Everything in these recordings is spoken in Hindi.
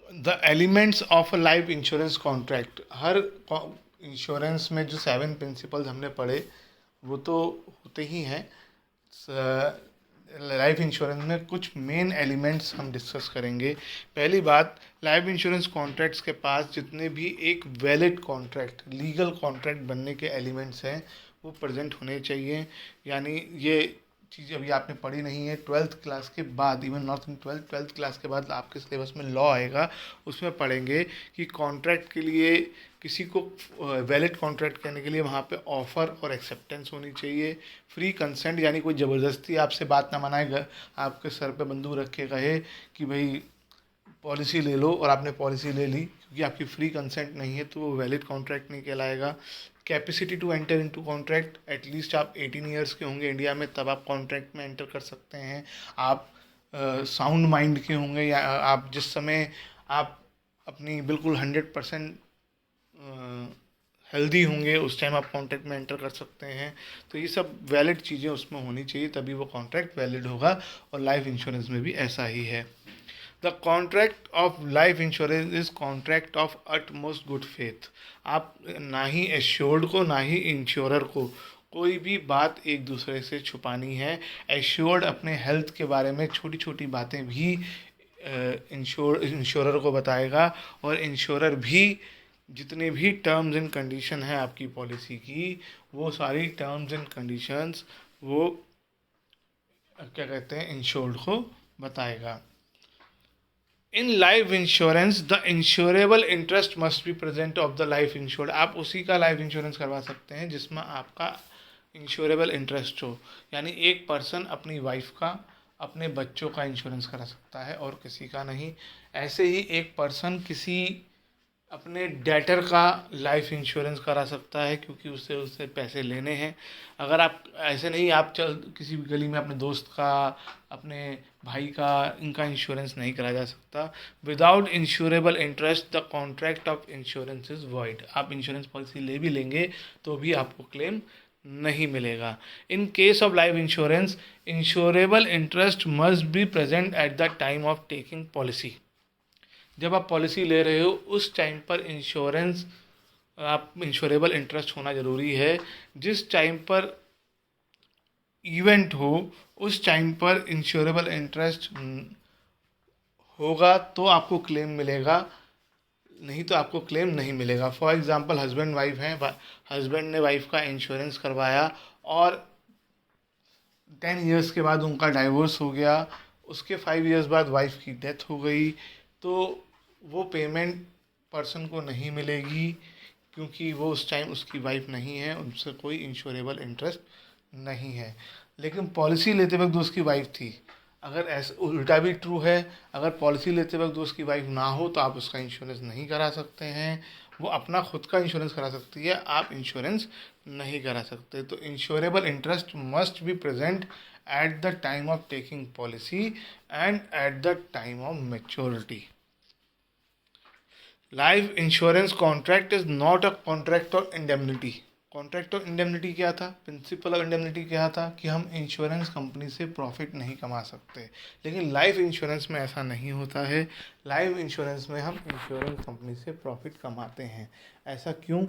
The elements of a life insurance contract. Her insurance में जो 7 प्रिंसिपल्स हमने पढ़े वो तो होते ही हैं। लाइफ इंश्योरेंस में कुछ मेन एलिमेंट्स हम डिस्कस करेंगे। पहली बात, लाइफ इंश्योरेंस कॉन्ट्रैक्ट्स के पास जितने भी एक वैलिड कॉन्ट्रैक्ट, लीगल कॉन्ट्रैक्ट बनने के एलिमेंट्स हैं वो प्रेजेंट होने चाहिए। यानी ये चीज़ अभी आपने पढ़ी नहीं है, 12th क्लास के बाद, even not in 12th class के बाद आपके सिलेबस में लॉ आएगा, उसमें पढ़ेंगे कि कॉन्ट्रैक्ट के लिए, किसी को वैलिड कॉन्ट्रैक्ट करने के लिए वहाँ पे ऑफ़र और एक्सेप्टेंस होनी चाहिए। फ्री कंसेंट, यानी कोई ज़बरदस्ती आपसे बात ना मनाएगा, आपके सर पे बंदूक रख के कहे कि भाई पॉलिसी ले लो और आपने पॉलिसी ले ली, क्योंकि आपकी फ्री कंसेंट नहीं है तो वो वैलिड कॉन्ट्रैक्ट नहीं कहलाएगा। Capacity to enter into contract, at least आप 18 ईयर्स के होंगे इंडिया में तब आप कॉन्ट्रैक्ट में एंटर कर सकते हैं। आप साउंड माइंड के होंगे, या आप जिस समय आप अपनी बिल्कुल 100% हेल्दी होंगे उस टाइम आप कॉन्ट्रैक्ट में एंटर कर सकते हैं। तो ये सब वैलिड चीज़ें उसमें होनी चाहिए, तभी वो कॉन्ट्रैक्ट वैलिड होगा। और लाइफ इंश्योरेंस में भी ऐसा ही है। The contract of life insurance is contract of utmost good faith. आप ना ही एश्योर्ड को ना ही इंश्योरर को कोई भी बात एक दूसरे से छुपानी है। एश्योर्ड अपने हेल्थ के बारे में छोटी छोटी बातें भी इंश्योरर को बताएगा, और इंश्योरर भी जितने भी टर्म्स एंड कंडीशन है आपकी पॉलिसी की, वो सारी टर्म्स एंड कंडीशंस वो क्या कहते हैं, इंश्योर्ड को बताएगा। In life insurance the insurable interest must be present of the life insured. आप उसी का लाइफ इंश्योरेंस करवा सकते हैं जिसमें आपका इंश्योरेबल इंटरेस्ट हो। यानी एक पर्सन अपनी वाइफ का, अपने बच्चों का इंश्योरेंस करा सकता है और किसी का नहीं। ऐसे ही एक पर्सन किसी अपने डेटर का लाइफ इंश्योरेंस करा सकता है, क्योंकि उससे उससे पैसे लेने हैं। अगर आप ऐसे नहीं, आप चल किसी भी गली में अपने दोस्त का, अपने भाई का, इनका इंश्योरेंस नहीं करा जा सकता। Without insurable interest the contract of insurance is void. आप इंश्योरेंस पॉलिसी ले भी लेंगे तो भी आपको क्लेम नहीं मिलेगा। In case of life insurance insurable interest must be present at the time of taking policy. जब आप पॉलिसी ले रहे हो उस टाइम पर इंश्योरेंस, आप इंश्योरेबल इंटरेस्ट होना ज़रूरी है। जिस टाइम पर इवेंट हो उस टाइम पर इंश्योरेबल इंटरेस्ट होगा तो आपको क्लेम मिलेगा, नहीं तो आपको क्लेम नहीं मिलेगा। फॉर एग्ज़ाम्पल, हस्बैंड वाइफ हैं, हस्बैंड ने वाइफ का इंश्योरेंस करवाया और 10 ईयर्स के बाद उनका डाइवोर्स हो गया, उसके 5 ईयर्स बाद वाइफ की डेथ हो गई, तो वो पेमेंट पर्सन को नहीं मिलेगी, क्योंकि वो उस टाइम उसकी वाइफ नहीं है, उनसे कोई इंश्योरेबल इंटरेस्ट नहीं है। लेकिन पॉलिसी लेते वक्त जो उसकी वाइफ थी, अगर ऐसा उल्टा भी ट्रू है, अगर पॉलिसी लेते वक्त जो उसकी वाइफ ना हो तो आप उसका इंश्योरेंस नहीं करा सकते हैं। वो अपना खुद का इंश्योरेंस करा सकती है, आप इंश्योरेंस नहीं करा सकते। तो insurable interest must be present at the time of taking policy and at the time of maturity. Life insurance contract is not a contract of indemnity. Contract of indemnity क्या था, प्रिंसिपल ऑफ इंडेमनिटी क्या था, कि हम इंश्योरेंस कंपनी से प्रॉफिट नहीं कमा सकते। लेकिन लाइफ इंश्योरेंस में ऐसा नहीं होता है। लाइफ इंश्योरेंस में हम इंश्योरेंस कंपनी से प्रॉफिट कमाते हैं। ऐसा क्यों?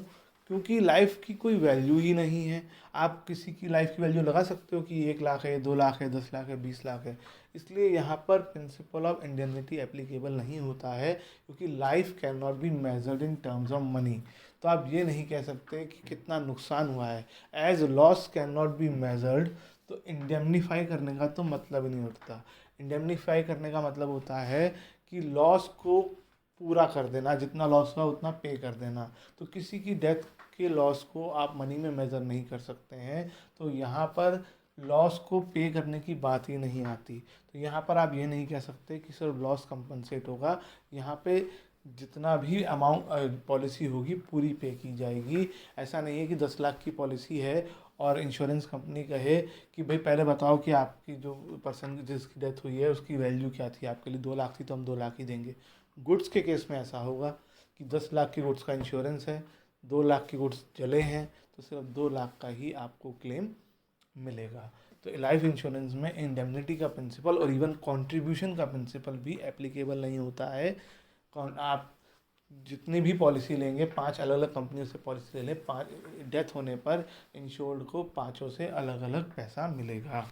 क्योंकि लाइफ की कोई वैल्यू ही नहीं है। आप किसी की लाइफ की वैल्यू लगा सकते हो कि 1 लाख है, 2 लाख है, 10 लाख है, 20 लाख है। इसलिए यहाँ पर प्रिंसिपल ऑफ इंडेमनिटी एप्लीकेबल नहीं होता है, क्योंकि life can not be measured in terms of money. तो आप ये नहीं कह सकते कि कितना नुकसान हुआ है। As loss can not be measured, तो इंडेमनीफाई करने का तो मतलब ही नहीं उठता। इंडेमनीफाई करने का मतलब होता है कि लॉस को पूरा कर देना, जितना लॉस हुआ उतना पे कर देना। तो किसी की डेथ के लॉस को आप मनी में मेज़र नहीं कर सकते हैं, तो यहाँ पर लॉस को पे करने की बात ही नहीं आती। तो यहाँ पर आप ये नहीं कह सकते कि सिर्फ लॉस कंपनसेट होगा। यहाँ पे जितना भी अमाउंट पॉलिसी होगी पूरी पे की जाएगी। ऐसा नहीं है कि 10 लाख की पॉलिसी है और इंश्योरेंस कंपनी कहे कि भाई पहले बताओ कि आपकी जो पर्सन जिसकी डेथ हुई है उसकी वैल्यू क्या थी, आपके लिए 2 लाख थी तो हम 2 लाख ही देंगे। गुड्स के केस में ऐसा होगा कि 10 लाख के गुड्स का इंश्योरेंस है, 2 लाख के गुड्स जले हैं तो सिर्फ 2 लाख का ही आपको क्लेम मिलेगा। तो लाइफ इंश्योरेंस में इंडेमनिटी का प्रिंसिपल और इवन कंट्रीब्यूशन का प्रिंसिपल भी एप्लीकेबल नहीं होता है। कौन आप जितनी भी पॉलिसी लेंगे, 5 अलग अलग कंपनियों से पॉलिसी ले लें, 5 डेथ होने पर इंश्योर्ड को पाँचों से अलग अलग पैसा मिलेगा।